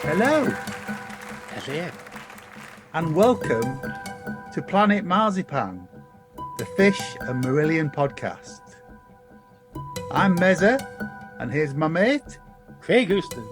Hello, Hello. and welcome to Planet Marzipan, the Fish and Marillion podcast. I'm Meza, and here's my mate. Craig Houston.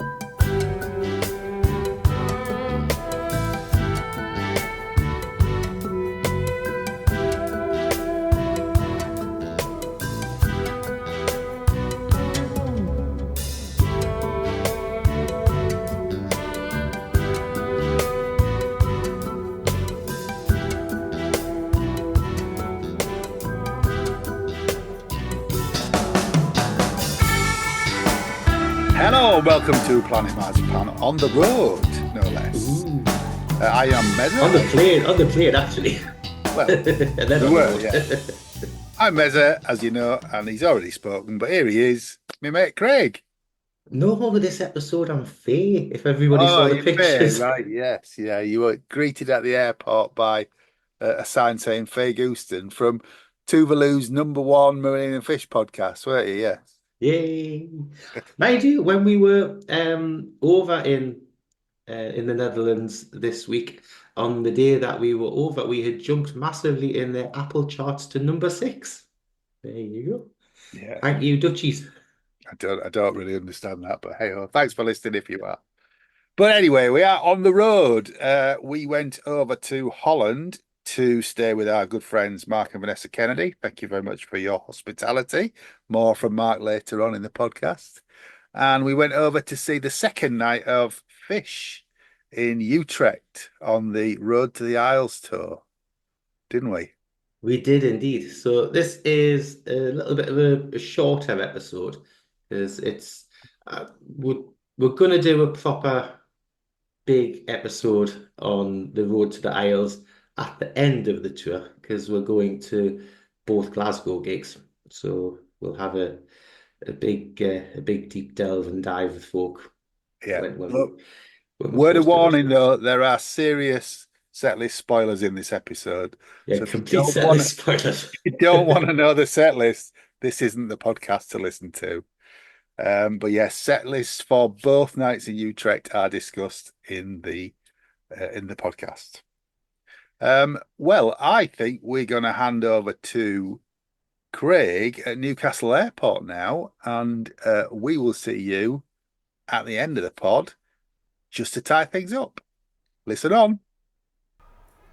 Hello, and welcome to Planet Marzipan on the road, no less. I am Meza. On the plane, actually. Well, And then we on the were, road. yeah. I'm Meza, as you know, and he's already spoken, but here he is, my mate Craig. No, over this episode, I'm Faye, if everybody saw the you're fair, pictures. right? Yes, yeah. You were greeted at the airport by a sign saying Faye Houston from Tuvalu's #1 Marine and Fish podcast, weren't you? Yes. Yay. Mind you, when we were over in the Netherlands this week, on the day that we were over, we had jumped massively in the Apple charts to number 6. There you go. Yeah. Thank you, Dutchies. I don't really understand that, but hey, thanks for listening if you are. But anyway, we are on the road. We went over to Holland to stay with our good friends Mark and Vanessa Kennedy. Thank you very much for your hospitality. More from Mark later on in the podcast. And we went over to see the second night of Fish in Utrecht on the Road to the Isles tour, didn't we? We did indeed. So this is a little bit of a shorter episode because it's we're going to do a proper big episode on the road to the Isles at the end of the tour because we're going to both Glasgow gigs. So we'll have a big deep delve and dive with folk. Yeah. when Word of warning, though, there are serious setlist spoilers in this episode. Yeah, So complete setlist spoilers. if you don't want to know the set list, this isn't the podcast to listen to. But yes, set lists for both nights in Utrecht are discussed in the podcast. Well, I think we're going to hand over to Craig at Newcastle Airport now, and we will see you at the end of the pod just to tie things up. Listen on.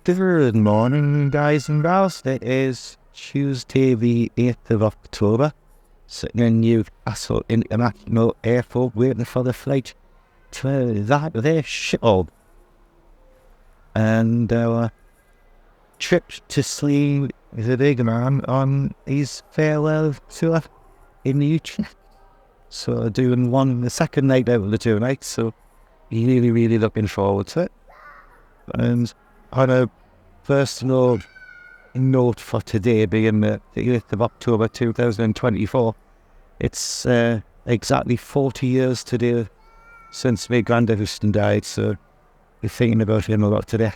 Good morning, guys and gals. It is Tuesday, the 8th of October, sitting in Newcastle International Airport waiting for the flight to that there shithole. And our trip to see the big man on his farewell tour in Utrecht. So doing the second night out of the 2 nights, so really, really looking forward to it. And on a personal note for today, being the 8th of October 2024, it's exactly 40 years today since my granddad Houston died, so we're thinking about him a lot today.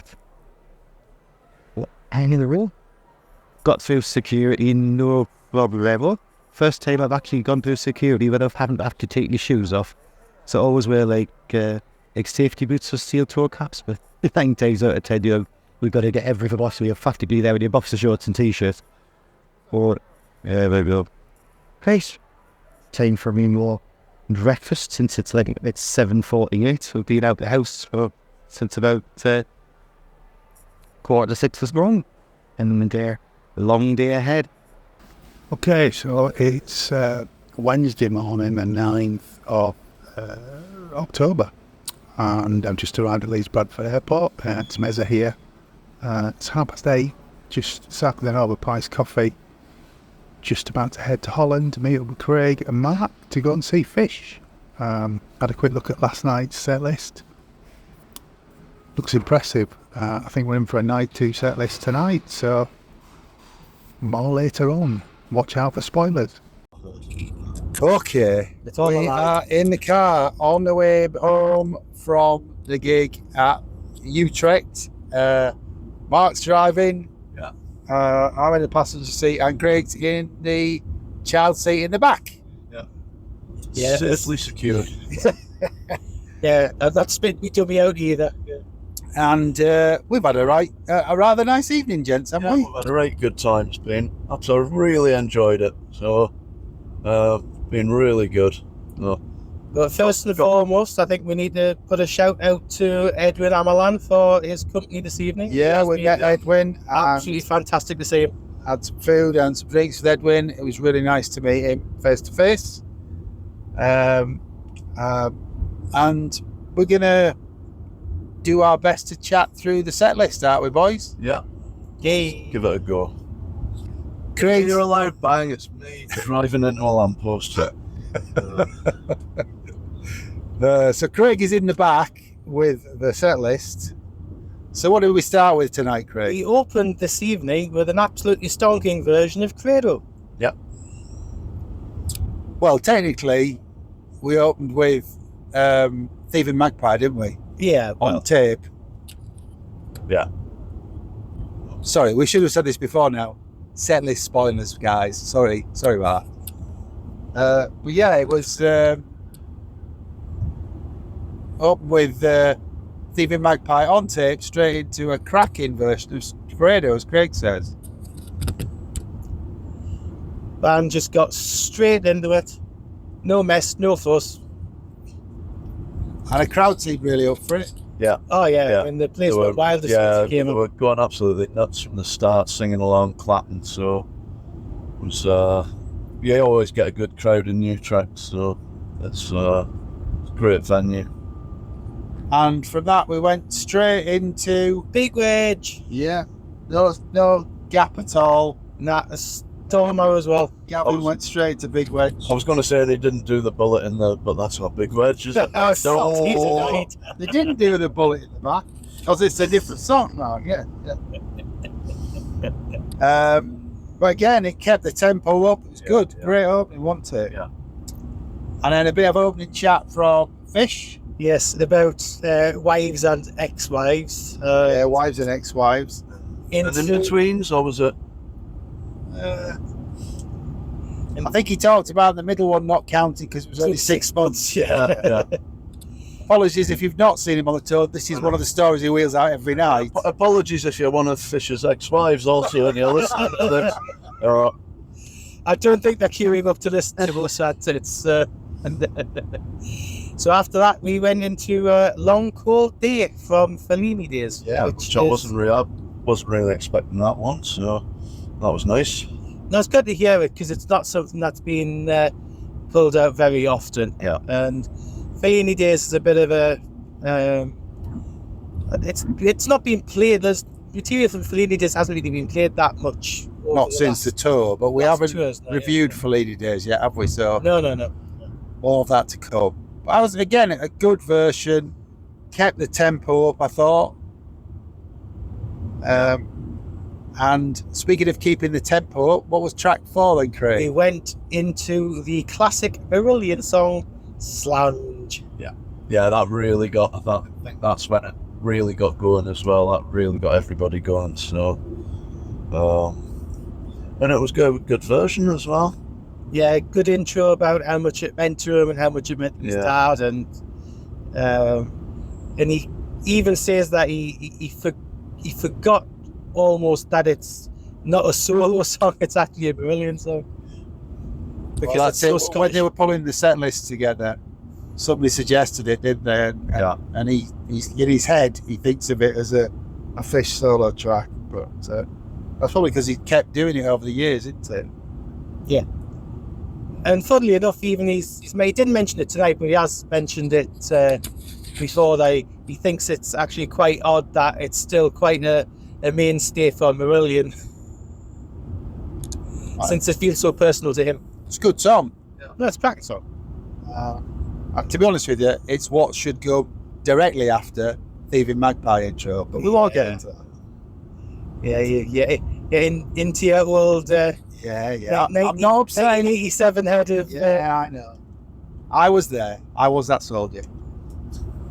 Hang in the room. Got through security, no problem. First time I've actually gone through security where I haven't had to take my shoes off. So I always wear like safety boots or steel toe caps, but 9 times out of 10, we've got to get everything off, so you have to be there with your boxer shorts and t-shirts. Or, there we go. Great. Time for me more breakfast, since it's 7:48. We've been out the house since about 5:45 this morning. And there, a long day ahead. Okay, so it's Wednesday morning, the 9th of October, and I've just arrived at Leeds Bradford Airport. It's Meza here. It's 8:30, just cycling over Pice Coffee, just about to head to Holland to meet up with Craig and Mark to go and see Fish. Had a quick look at last night's set list. Looks impressive. I think we're in for a night 2 set list tonight, so more later on. Watch out for spoilers. Okay, we are in the car on the way home from the gig at Utrecht. Mark's driving. Yeah. I'm in the passenger seat and Craig's in the child seat in the back. Yeah. Safely secured. Yeah, that spit me dummy out either. Yeah. And we've had a rather nice evening, gents, haven't Yeah, we? we've had a right good time. It's been. I've really enjoyed it. So, been really good. So, But first and foremost, I think we need to put a shout out to Edwin Amalan for his company this evening. Yeah, we met Edwin. Absolutely fantastic to see him. Had some food and some drinks with Edwin. It was really nice to meet him face to face. And we're gonna do our best to chat through the set list, aren't we, boys? yeah, Yay. give it a go. Craig, You're allowed bang. It's me driving into a lamppost. so Craig is in the back with the set list. So what do we start with tonight, Craig? We opened this evening with an absolutely stonking version of Credo. Well, technically, we opened with Thieving Magpie, didn't we? Yeah, On well, tape. Yeah. Sorry, we should have said this before now. SETLIST spoilers, guys. Sorry about that. But yeah, it was open with Thieving Magpie on tape, straight into a cracking version of Fredo, as Craig says. band just got straight into it. No mess, no fuss. And the crowd seemed really up for it. Oh yeah, Yeah. when the place They went wild as soon as it they came up. were going absolutely nuts from the start, singing along, clapping. So it was, you always get a good crowd in Utrecht. So it's a great venue. And from that, we went straight into, Big wedge. no gap at all. Nah, a stormer as well. Gavin went straight to Big Wedge. I was going to say they didn't do the bullet in there, but that's not Big Wedge, is it? Oh, salty Oh. tonight. They didn't do the bullet in the back because it's a different song now. Yeah. But again, it kept the tempo up. It was good. Yeah. Great opening, wasn't it? Yeah. And then a bit of opening chat from Fish. Yes, about wives and ex-wives. Wives and ex-wives. And in betweens, or was it? I think he talked about the middle one not counting because it was only 6 months. Yeah. Apologies if you've not seen him on the tour. This is one of the stories he wheels out every night. Apologies if you're one of Fisher's ex-wives also and you're listening to this. All right. I don't think they're queuing up to listen to us. It's so after that we went into Long Cold Day from Fellini Days. Yeah, which I wasn't really expecting that one, so that was nice. No, it's good to hear it because it's not something that's been pulled out very often. Yeah. And Fellini Days is a bit of a it's not been played. There's material from Fellini Days hasn't really been played that much. Not since the tour, but we haven't reviewed yeah. Fellini Days yet, have we? So No. all of that to come. But I was, again, a good version, kept the tempo up, I thought. And speaking of keeping the tempo up, what was track 4 then, We Craig? went into the classic Marillion song Slange. Yeah, that really got, I think that's when it really got going as well. That really got everybody going, so... and it was good version as well. Yeah, good intro about how much it meant to him and how much it meant to his dad, and he even says that he forgot almost that it's not a solo song; it's actually a Marillion song. Because Well, it's that's so it. When Scottish. they were pulling the set list together, somebody suggested it, didn't they? And he's in his head, he thinks of it as a Fish solo track, but that's probably because he kept doing it over the years, isn't it? Yeah. And funnily enough, even his mate didn't mention it tonight, but he has mentioned it before. He thinks it's actually quite odd that it's still quite a mainstay for Marillion, since it feels so personal to him. It's a good song. No, it's a practice song. And to be honest with you, it's what should go directly after Thieving Magpie intro, but we won't get into that. Yeah, into your old I'm not upset. 1987 head of I know. I was there. I was that soldier.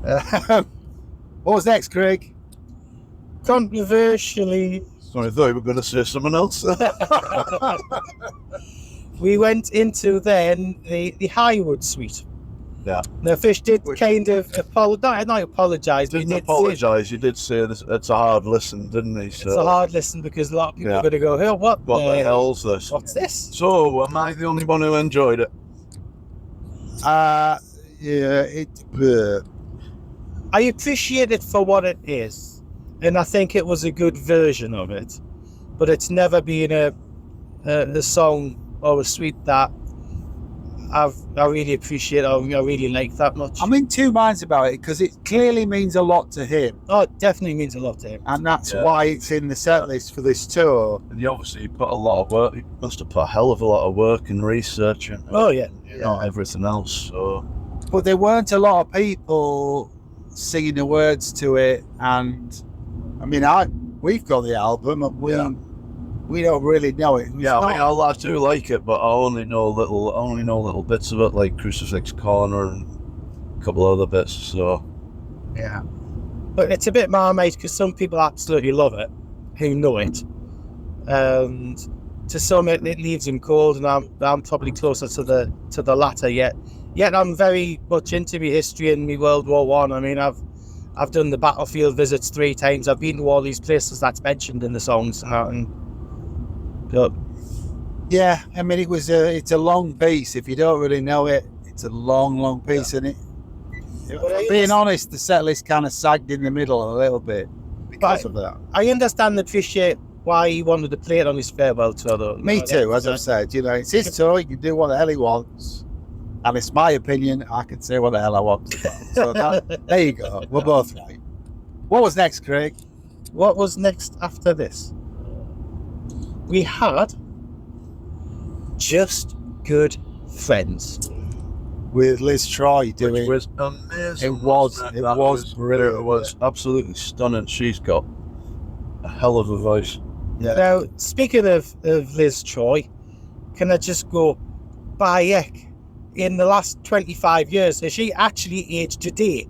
What was next, Craig? controversially. Sorry, I thought you were going to say someone else. We went into then the Highwood Suite. Now, Fish did kind of not apologise, but he Didn't did say apologise. You did say this, it's a hard listen, didn't he? it's a hard listen because a lot of people Yeah. are going to go, "Oh, what What the hell's this? What's this?" So, am I the only one who enjoyed it? Yeah, I appreciate it for what it is, and I think it was a good version of it, but it's never been a song or a suite that I really appreciate or I really like that much. I'm in two minds about it because it clearly means a lot to him, Oh, it definitely means a lot to him. and that's Yeah. why it's in the set list for this tour. And he obviously put a lot of work. He must have put a hell of a lot of work and research and Oh yeah, not everything else. So But there weren't a lot of people singing the words to it, and I mean, we've got the album, and we don't really know it. It's yeah, I not- mean, I do like it, but I only know little bits of it, like Crucifix Corner and a couple other bits. So yeah. but it's a bit Marmite because some people absolutely love it, who know it, and to some it leaves them cold, and I'm probably closer to the latter. Yet I'm very much into my history and my World War One. I mean, I've done the battlefield visits 3 times. I've been to all these places that's mentioned in the songs, but Yeah, I mean, it's a long piece. If you don't really know it, it's a long piece, and being honest, the set list kind of sagged in the middle a little bit because of that. I understand and appreciate why he wanted to play it on his farewell tour, though. Me too, as I've said. You know, it's his tour. He can do what the hell he wants, and it's my opinion. I can say what the hell I want. So there you go. We're both right. What was next, Craig? What was next after this? We had Just Good Friends. With Liz Troy doing. which was amazing. It was That brilliant. It was absolutely stunning. She's got a hell of a voice. Yeah. Now, speaking of Liz Troy, can I just go, Bayek, in the last 25 years, has she actually aged a day?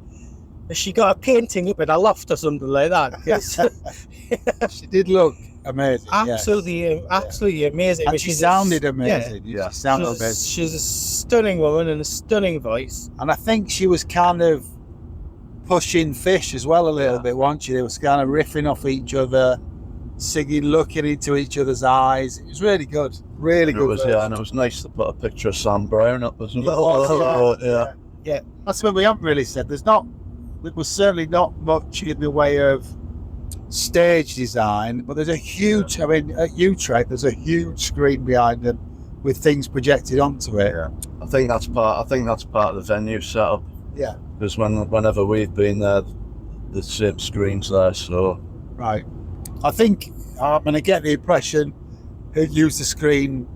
Has she got a painting up in a loft or something like that? 'Cause She did look amazing. absolutely amazing. And she She's sounded a, amazing. Yeah. She sounded she's, amazing. she's a stunning woman and a stunning voice. And I think she was kind of pushing Fish as well a little bit, wasn't she? They was kind of riffing off each other, singing, looking into each other's eyes. It was really good. Really It good. was, version. and it was nice to put a picture of Sam Brown up as It well. was, yeah. That's what we haven't really said. There was certainly not much in the way of stage design, but there's a huge, I mean, at Utrecht, there's a huge screen behind them with things projected onto it. Yeah. I think that's part of the venue setup. Yeah. Because whenever we've been there, the same screens there. So Right. I think I'm going to get the impression he'll use the screen.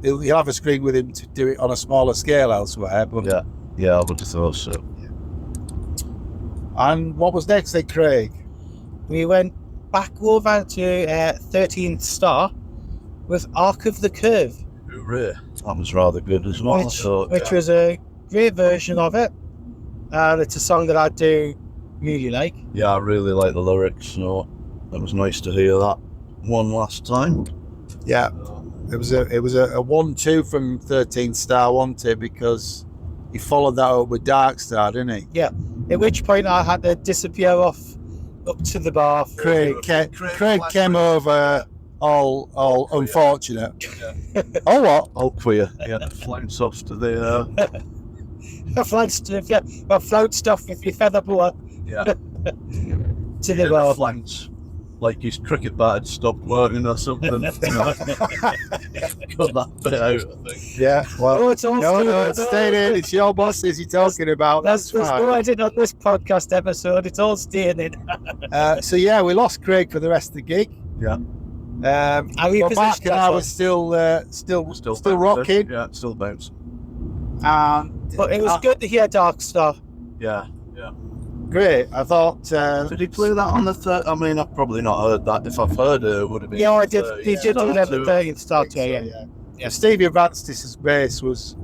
He'll have a screen with him to do it on a smaller scale elsewhere. But yeah, I would have thought so. And what was next then, Craig? We went back over to 13th Star with Arc of the Curve, Hooray. That was rather good as well. which was a great version of it. And it's a song that I do really like. Yeah, I really like the lyrics, so it was nice to hear that one last time. Yeah, it was a 1-2 from 13 Star, wasn't it? Because he followed that up with Dark Star, didn't he? Yeah. At which point I had to disappear off up to the bar. Craig came over all unfortunate. Oh, what? All queer. Yeah, flounce off to the float stuff with your feather boa yeah. to the bar. Flounce. Like his cricket bat had stopped working or something. You know. Cut that bit out, I think. Yeah, well, Oh, it's all it's staying in. It's your bosses you're talking about. That's That's no fine. edit on this podcast episode. It's all staying in. So yeah, we lost Craig for the rest of the gig. Yeah. And we But Mark positioned and I ourselves. was still bouncing. rocking. Yeah, still bouncing. And But it was good to hear Dark Star. Yeah. great. I thought. Did he play that on the third? I mean, I've probably not heard that. If I've heard it, it would have been. Yeah, I did. They Yeah. did do that So- at 13th Star too. Yeah. Yeah. Stevie Evance's bass was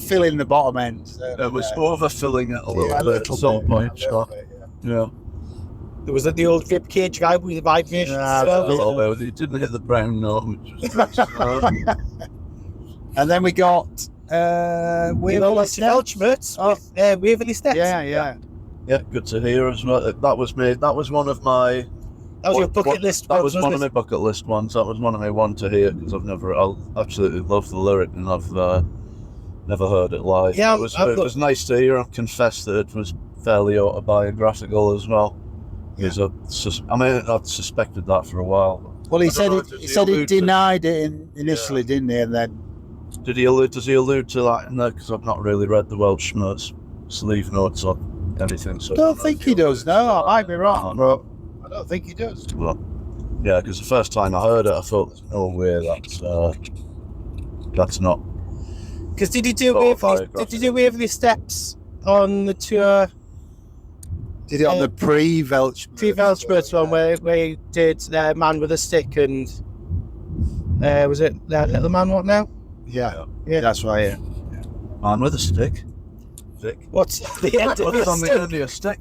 filling the bottom end. So, It was overfilling it a little yeah, bit at some point. So, yeah. There was the old rib cage guy with the vibrations. Yeah, as well. A little bit. It didn't hit the brown note, which was nice. And then we got Waverley Steps. Waverley Steps. Yeah. Yeah, good to hear as well. That was me. That was one of my. That was your bucket list. That was one of my bucket list ones. That was one of my one to hear because I absolutely love the lyric and I've never heard it live. Yeah, it was nice to hear him confess that it was fairly autobiographical as well. Because I'd suspected that for a while. Well, he said he denied it initially, didn't he? And then does he allude to that in there? Because I've not really read the Welsh sleeve notes or anything. So I don't think he does. No, I might be wrong, but I don't think he does. Well, yeah, because the first time I heard it, I thought, "There's no way that's not." Because did you do Waverley Steps on the tour? Did it on the pre-Welsh one where he did Man with a Stick and was it Little Man What Now? Yeah, that's right. Yeah. Man with a Stick. Stick. What's the end of What's on the stick? end of your stick?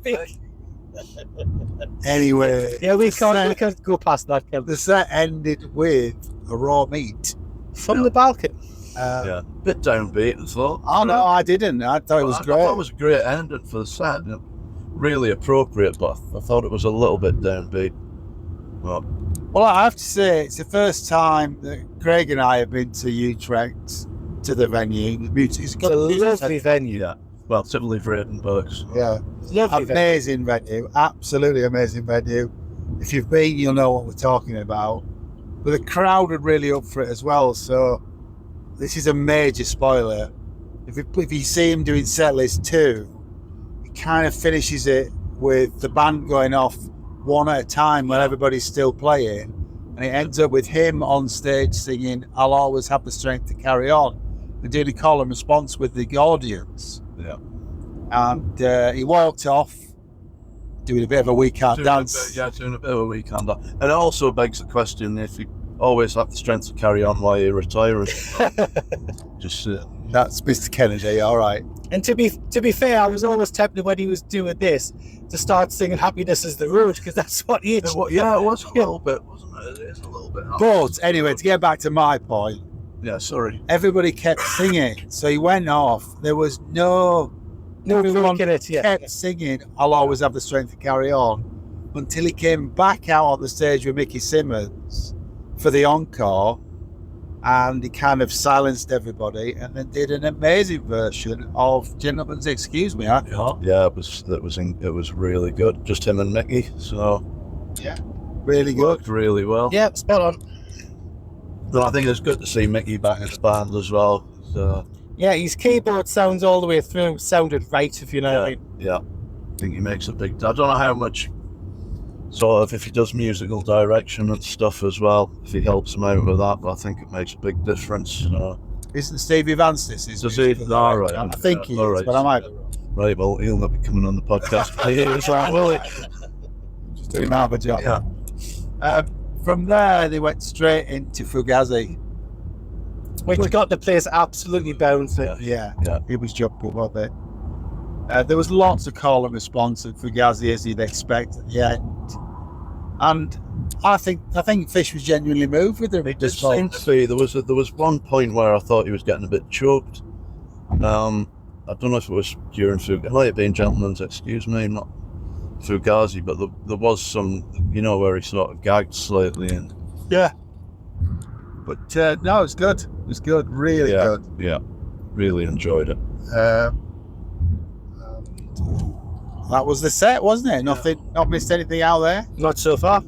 Anyway, Yeah, we can't go past that. the set ended with a raw meat. From the balcony. Yeah, bit downbeat, I thought. Oh no, I didn't. I thought it was great. I thought it was a great ending for the set. Really appropriate, but I thought it was a little bit downbeat. Well, I have to say, it's the first time that Craig and I have been to Utrecht, to the venue. It's It's a lovely venue. Yeah. Well, typically Vredenburg's. Yeah, Lovely venue. amazing venue. Absolutely amazing venue. If you've been, you'll know what we're talking about. But the crowd are really up for it as well. So this is a major spoiler. If you see him doing Setlist 2, he kind of finishes it with the band going off one at a time when everybody's still playing. And it ends up with him on stage singing, "I'll always have the strength to carry on," and doing a call and response with the audience. Yeah. And he walked off doing a bit of a weekend dance. Doing a bit of a weekend. And it also begs the question if you always have the strength to carry on while you're retiring. Just That's Mr. Kennedy, all right. And to be fair, I was almost tempted when he was doing this to start singing "Happiness Is the Road" because that's what he. it was a little bit, wasn't it? It is a little bit. But anyway, to get back to my point, Yeah, sorry. everybody kept singing, so he went off. There was no everyone break in it, yeah. kept singing, "I'll always have the strength to carry on," until he came back out on the stage with Mickey Simmons for the encore, and he kind of silenced everybody, and then did an amazing version of "Gentleman's Excuse Me." Yeah, it was really good. Just him and Mickey, so Really good. worked really well. Yeah, spot on. But I think it's good to see Mickey back in his band as well. So, Yeah, his keyboard sounds all the way through sounded right, if you know what I mean. yeah, I think he makes a big. I don't know how much. Sort of if he does musical direction and stuff as well, if he helps him out with that, but I think it makes a big difference. Isn't Stevie Vance this? Does he? All right. I think he All is, right. but I might be wrong. Right, well, he'll not be coming on the podcast. Will he? Just doing half a job. Yeah. From there, they went straight into Fugazi. Which got the place absolutely bouncing. Yeah. Yeah, it was jumping, wasn't it? There was lots of call and response at Fugazi, as you'd expect at the end. And I think Fish was genuinely moved with him. It just seemed to be. There was one point where I thought he was getting a bit choked. I don't know if it was during Fugazi. It might have been Gentleman's Excuse Me, not Fugazi, but there was some, where he sort of gagged slightly. And Yeah. But no, it's good. It was good, really good. Yeah, really enjoyed it. That was the set, wasn't it? Not missed anything out there. Not so far.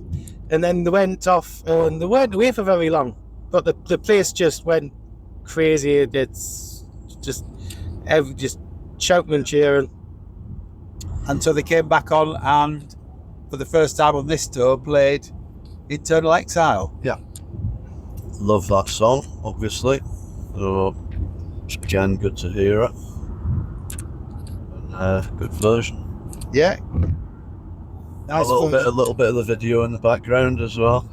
And then they went off, and they weren't away for very long. But the place just went crazy. It's just shouting and cheering. Until they came back on and, for the first time on this tour, played Eternal Exile. Love that song, obviously. So, again, good to hear it. And, good version. Yeah. Nice a little bit of the video in the background as well.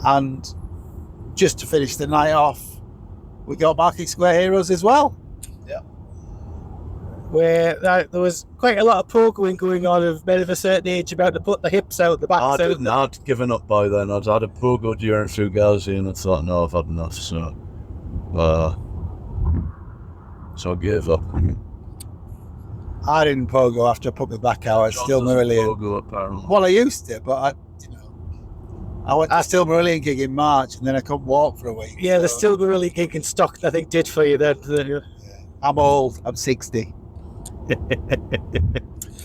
And just to finish the night off, we got Market Square Heroes as well. Where there was quite a lot of pogoing going on of men of a certain age about to put the hips out, the backs out. I'd given up by then. I'd had a pogo during Fugazi and I thought, no, I've had enough. So So I gave up. I didn't pogo after I put my back out at John Still doesn't Marillion. pogo, apparently. Well, I used to, but I went to Still Marillion gig in March, and then I couldn't walk for a week. Yeah, the so- Still Marillion gig in Stockton, I think, did for you then. I'm old. I'm 60.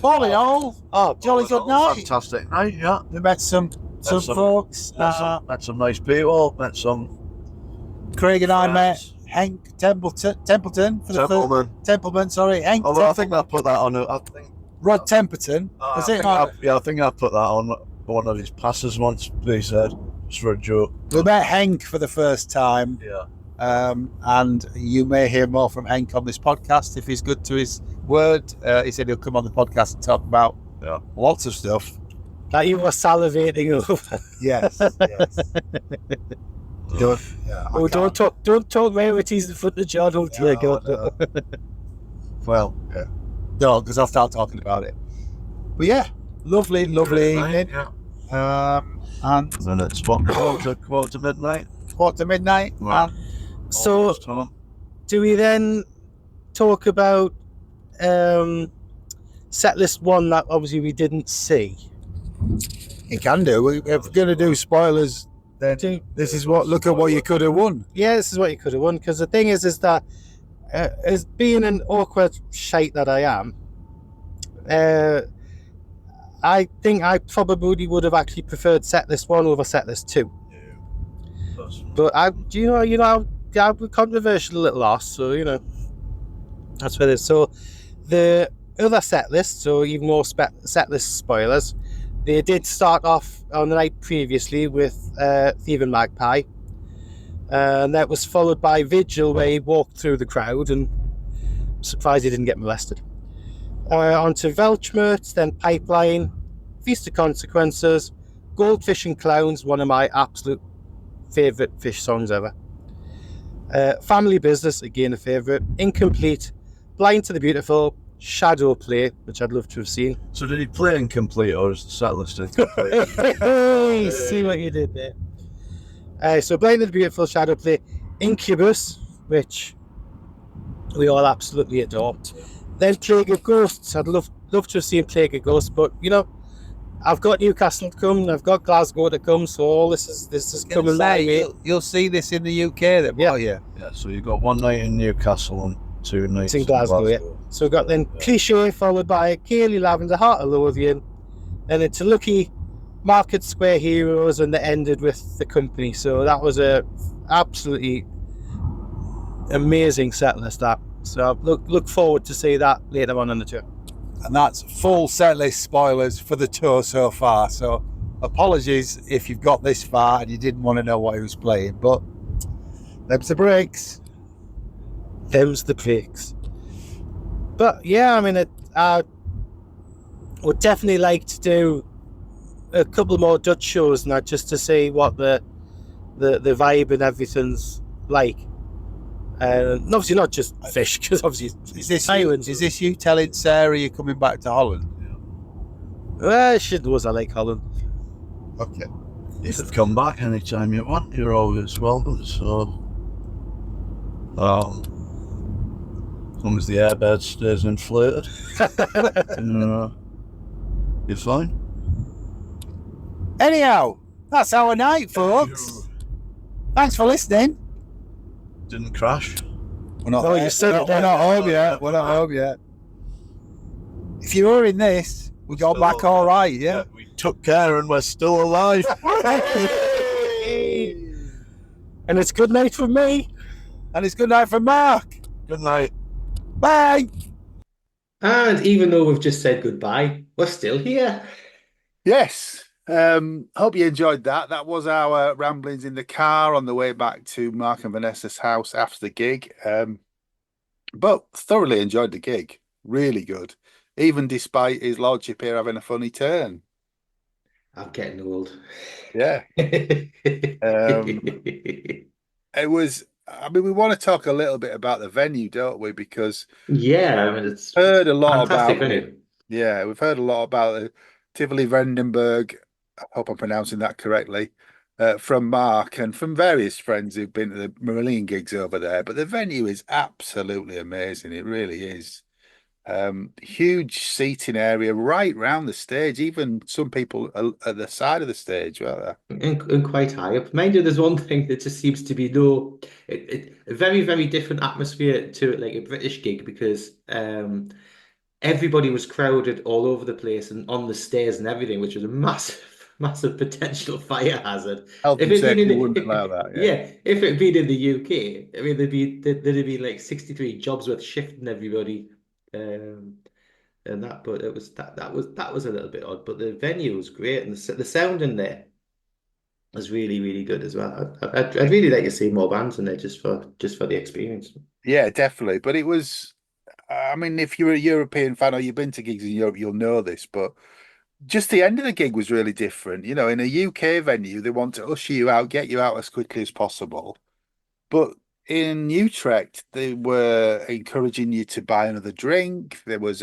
All in all, jolly good night. Fantastic night, yeah. We met some folks. Met some nice people. Met some Craig and I met friends. Hank Templeton for the Templeman. Templeman, sorry, Hank. Although I think I put that on. I think. Rod Temperton. I Was think it not? I think I put that on one of his passes once. He said, just for a joke. We met Hank for the first time. Yeah. And you may hear more from Hank on this podcast if he's good to his word. He said he'll come on the podcast and talk about lots of stuff. That you were salivating over. Yes, yes. Don't talk rarities in front of John. Well, no, because I'll start talking about it. But yeah, lovely evening. Yeah. And then it's quarter midnight. quarter midnight. Wow. And So, do we then talk about Setlist 1 that obviously we didn't see? you can do. If we're going to do spoilers, then this is look at what you could have won. Yeah, this is what you could have won. Because the thing is that as being an awkward shite that I am, I think I probably would have actually preferred Setlist 1 over Setlist 2. But I'm a controversial little loss, so that's what it is. So the other set list, so even more set list spoilers, they did start off on the night previously with Thieving Magpie, and that was followed by Vigil, where he walked through the crowd, and I'm surprised he didn't get molested. On to Weltschmerz, then Pipeline, Feast of Consequences, Goldfish and Clowns, one of my absolute favourite Fish songs ever. Family Business, again a favourite. Incomplete, Blind to the Beautiful, Shadow Play, which I'd love to have seen. So did he play Incomplete, or is the set list incomplete? Hey, see what you did there. So Blind to the Beautiful, Shadow Play, Incubus, which we all absolutely adore. Then Plague of Ghosts. I'd love to have seen Plague of Ghosts, but I've got Newcastle to come, and I've got Glasgow to come, so all this is coming my way. You'll see this in the UK then, Yeah. won't you? Yeah, so you've got one night in Newcastle and 2 nights in Glasgow, yeah. So we've got then Cliche, followed by Kaylee Lavender, Heart of Lothian, and it's a lucky Market Square Heroes, and they ended with The Company. So that was a absolutely amazing set list, that. So look forward to see that later on in the tour. And that's full set list spoilers for the tour so far. So apologies if you've got this far and you didn't want to know what he was playing, but them's the breaks. Them's the breaks. But yeah, I mean, I would definitely like to do a couple more Dutch shows now, just to see what the vibe and everything's like. And obviously not just fish, because obviously Is this you telling Sarah you're coming back to Holland? Well, she knows I like Holland. Okay. You can come back anytime you want. You're always welcome. So, as long as the airbed stays inflated, you're fine. Anyhow, that's our night, folks. Thanks for listening. Didn't crash. We're not, No, you said it we're then. not home yet. We're not home yet. If you were in this, we got Still back alive. all right, yeah? We took care and we're still alive. And it's good night from me. And it's good night from Mark. Good night. Bye. And even though we've just said goodbye, we're still here. Yes. Hope you enjoyed that. That was our ramblings in the car on the way back to Mark and Vanessa's house after the gig. But thoroughly enjoyed the gig. Really good. Even despite his lordship here having a funny turn. I'm getting old. Yeah. It was, I mean, we want to talk a little bit about the venue, don't we? Because Yeah, I mean, it's heard a lot fantastic about venue. we've heard a lot about Tivoli Vredenburg. I hope I'm pronouncing that correctly. from Mark and from various friends who've been to the Marillion gigs over there. But the venue is absolutely amazing. It really is. Huge seating area right round the stage. Even some people at the side of the stage, weren't And quite high up. Mind you, there's one thing that just seems to be a very, very different atmosphere to like a British gig because everybody was crowded all over the place and on the stairs and everything, which was a massive, massive potential fire hazard. Health If and it'd been safety in wouldn't allow that. Yeah. yeah, if it'd been in the UK, I mean, there'd have been like 63 jobs worth shifting everybody. Um, and that, but it was that was a little bit odd. But the venue was great, and the sound in there was really really good as well. I'd really like to see more bands in there just for the experience. Yeah, definitely. But it was, I mean, if you're a European fan or you've been to gigs in Europe, you'll know this. But just the end of the gig was really different. You know, in a UK venue, they want to usher you out, get you out as quickly as possible. But in Utrecht, they were encouraging you to buy another drink. There was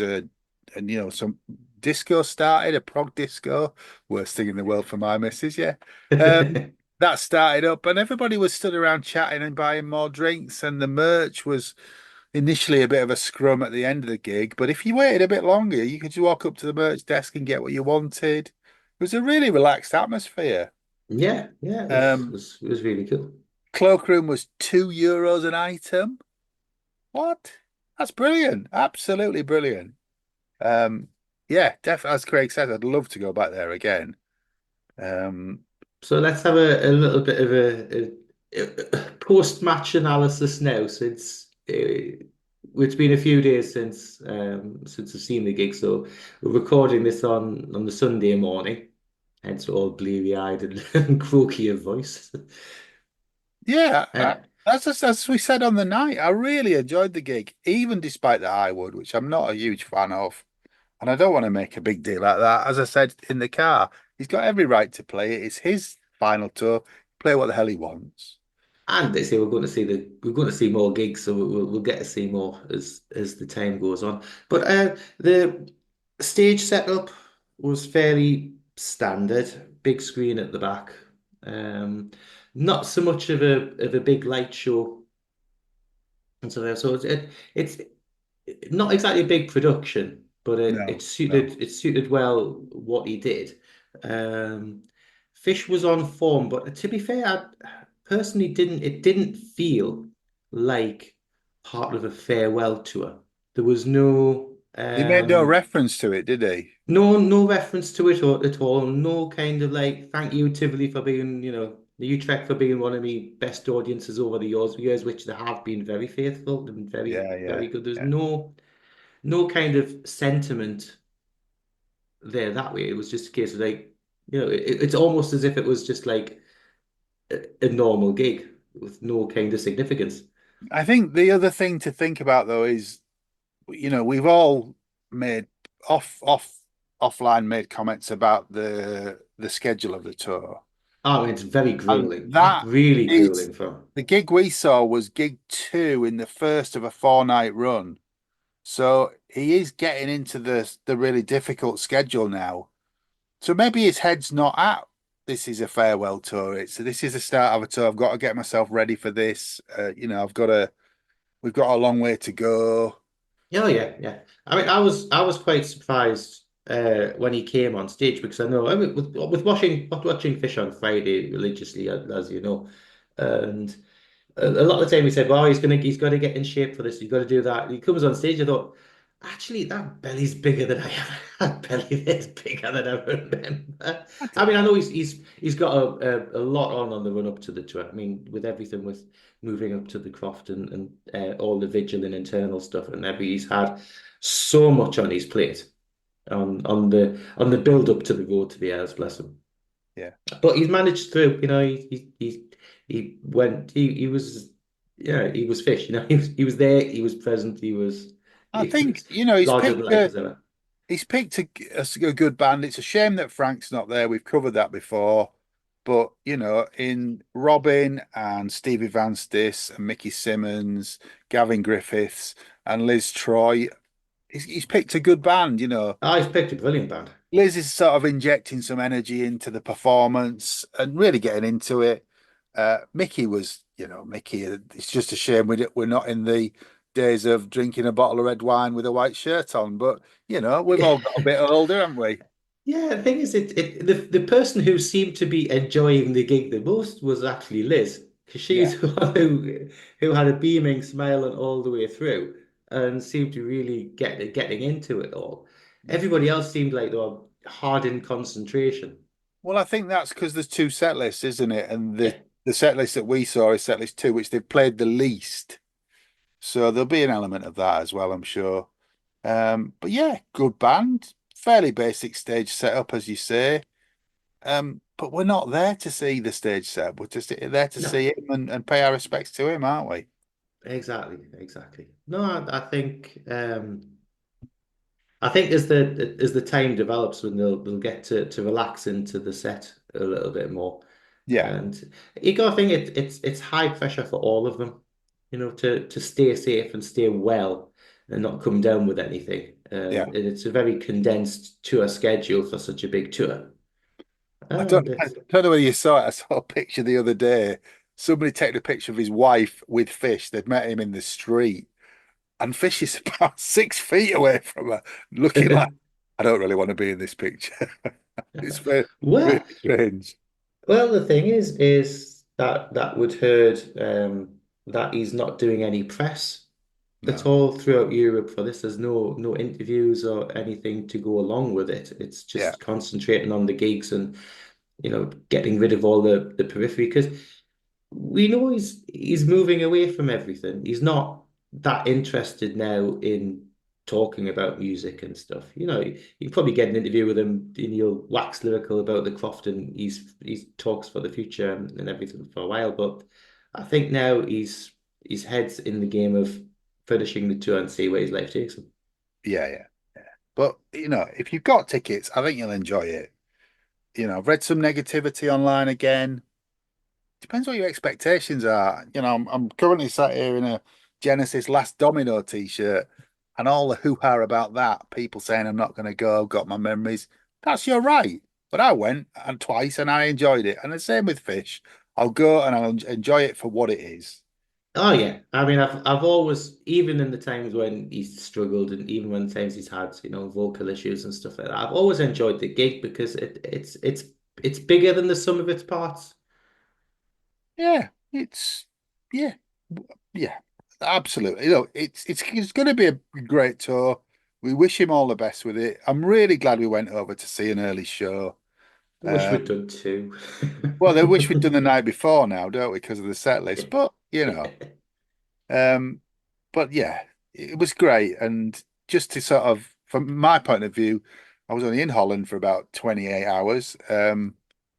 and some disco started, a prog disco, worst thing in the world for my missus. Yeah, that started up, and everybody was stood around chatting and buying more drinks. And the merch was initially a bit of a scrum at the end of the gig, but if you waited a bit longer, you could just walk up to the merch desk and get what you wanted. It was a really relaxed atmosphere. Yeah, yeah, Um, it was really cool. Cloakroom was €2 an item. What? That's brilliant. Absolutely brilliant. Um, yeah, definitely. As Craig said, I'd love to go back there again. Um, So let's have a little bit of a post-match analysis now, since it's been a few days since I've seen the gig. So we're recording this on the Sunday morning, hence all bleary-eyed and croaky of voice. yeah, Uh, as we said on the night, I really enjoyed the gig, even despite the high wood, which I'm not a huge fan of. And I don't want to make a big deal out of that. As I said in the car, he's got every right to play it. It's his final tour. Play what the hell he wants. And they say we're going to see more gigs, so we'll get to see more as the time goes on. But the stage setup was fairly standard, big screen at the back. Um, Not so much of a big light show, and so it's not exactly a big production, but No, no. it suited well what he did. Um, Fish was on form, but to be fair, I personally didn't it didn't feel like part of a farewell tour. There was He made no reference to it, did he? no reference to it or, at all. No kind of like thank you Tivoli for being, the Utrecht for being one of the best audiences over the years, which they have been very faithful and very, Yeah, yeah, very good. There's yeah. no kind of sentiment there that way. It was just a case of like, it's almost as if it was just like a normal gig with no kind of significance. I think the other thing to think about though is, we've all made off offline made comments about the schedule of the tour. Oh, it's very And grueling, that really is grueling for. the gig we saw was gig two in the first of a 4-night run. So he is getting into the really difficult schedule now. So maybe his head's not at this is a farewell tour. This is the start of a tour. I've got to get myself ready for this. We've got a long way to go. Oh yeah, yeah. I mean, I was quite surprised when he came on stage because I mean, with watching Fish on Friday religiously, as you know, and a lot of the time he said, "Well, he's got to get in shape for this. He's got to do that." He comes on stage. I thought, actually, that belly's bigger than I ever. That belly is bigger than I remember. I mean, I know he's got a lot on the run up to the tour. I mean, with everything with moving up to the Croft and all the vigil and internal stuff and he's had so much on his plate on the build up to the road to the Airs, bless him. Yeah. But he's managed through. He went. He was. Yeah, he was Fish. He was there. He was present. I He think, was he's larger than picked life as ever. a good band. It's a shame that Frank's not there. We've covered that before. But, in Robin and Stevie Vanstis and Mickey Simmons, Gavin Griffiths and Liz Troy, he's picked a good band. Oh, he's picked a brilliant band. Liz is sort of injecting some energy into the performance and really getting into it. Mickey was, Mickey. It's just a shame we're not in the days of drinking a bottle of red wine with a white shirt on. But we've all got a bit older, haven't we? Yeah, the thing is, the person who seemed to be enjoying the gig the most was actually Liz, because Yeah, she's the one who had a beaming smile and all the way through, and seemed to really getting into it all. yeah. Everybody else seemed like they were hard in concentration. Well, I think that's because there's two set lists, isn't it? And the Yeah, the set list that we saw is set list two, which they've played the least. So there'll be an element of that as well, I'm sure. But yeah, good band, fairly basic stage setup, as you say. But we're not there to see the stage setup. We're just there to no, see him and pay our respects to him, aren't we? exactly. No, I think as the time develops, when they'll get to relax into the set a little bit more. Yeah, And you got to think it's high pressure for all of them, to stay safe and stay well and not come down with anything. yeah. And it's a very condensed tour schedule for such a big tour. I And it's don't know whether you saw it. I saw a picture the other day. Somebody taking a picture of his wife with Fish. They'd met him in the street, and Fish is about 6 feet away from her, looking like, I don't really want to be in this picture. It's very, really well, strange. well, the thing is that would hurt that he's not doing any press at No, all throughout Europe for this. There's no interviews or anything to go along with it. It's yeah, just concentrating on the gigs and getting rid of all the periphery, because we know he's moving away from everything. He's not that interested now in talking about music and stuff. You can probably get an interview with him and he'll wax lyrical about the craft, and he talks for the future and everything for a while. But I think now his head's in the game of finishing the tour and see where his life takes him. yeah. But if you've got tickets, I think you'll enjoy it. I've read some negativity online again. Depends what your expectations are. I'm currently sat here in a Genesis Last Domino t-shirt, and all the hoo-ha about that, people saying I'm not going to go, I've got my memories. That's your right. But I went and twice and I enjoyed it. And the same with Fish. I'll go and I'll enjoy it for what it is. Oh yeah, I mean, I've always, even in the times when he's struggled, and even when times he's had vocal issues and stuff like that, I've always enjoyed the gig because it's bigger than the sum of its parts. Yeah, yeah, yeah, absolutely. It's going to be a great tour. We wish him all the best with it. I'm really glad we went over to see an early show. I wish Uh, we'd done two. well, I wish we'd done the night before now, don't we, because of the set list? But um, but yeah, it was great. And just to sort of, from my point of view, I was only in Holland for about 28 hours.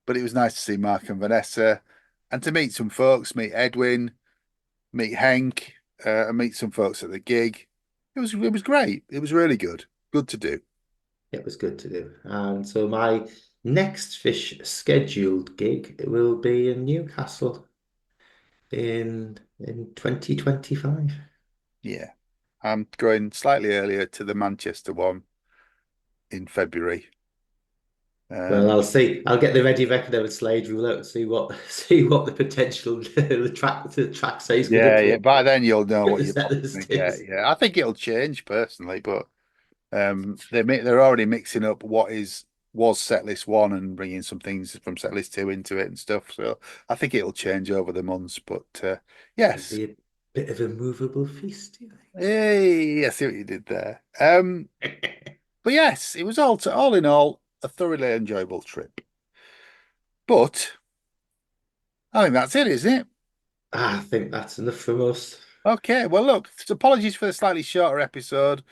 But it was nice to see Mark and Vanessa and to meet some folks, meet Edwin, meet Hank, and meet some folks at the gig. It was great. It was really good. Good to do. It was good to do. And so my next Fish scheduled gig will be in Newcastle in 2025. Yeah. I'm going slightly earlier to the Manchester one in February. Well, Um, I'll see. I'll get the ready record of a Slade rule out and see what the potential the track size could yeah, yeah. look By like. then you'll know Get what the you're set probably list going to get. is. Yeah, I think it'll change personally, but they're already mixing up was setlist one and bringing some things from setlist two into it and stuff. So I think it'll change over the months. But It'll yes, be a bit of a movable feast, do you hey, I see what you did there. think? But yes, it was all in all a thoroughly enjoyable trip. But I think that's it, isn't it? I think that's enough from us. Okay, well, look, apologies for the slightly shorter episode.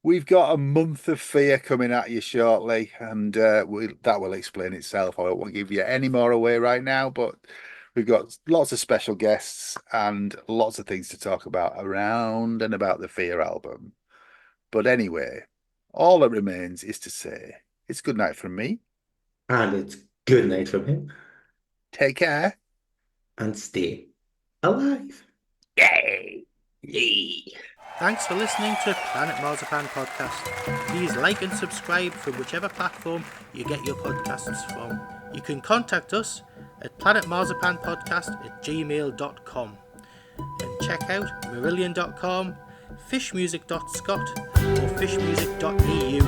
We've got a month of fear coming at you shortly, and that will explain itself. I won't give you any more away right now, but we've got lots of special guests and lots of things to talk about around and about the Fear album. But anyway, all that remains is to say it's good night from me. And it's good night from him. Take care. And stay alive. Yay! Yay. Thanks for listening to Planet Marzipan Podcast. Please like and subscribe from whichever platform you get your podcasts from. You can contact us at planetmarzipanpodcast@gmail.com and check out marillion.com, fishmusic.scot or fishmusic.eu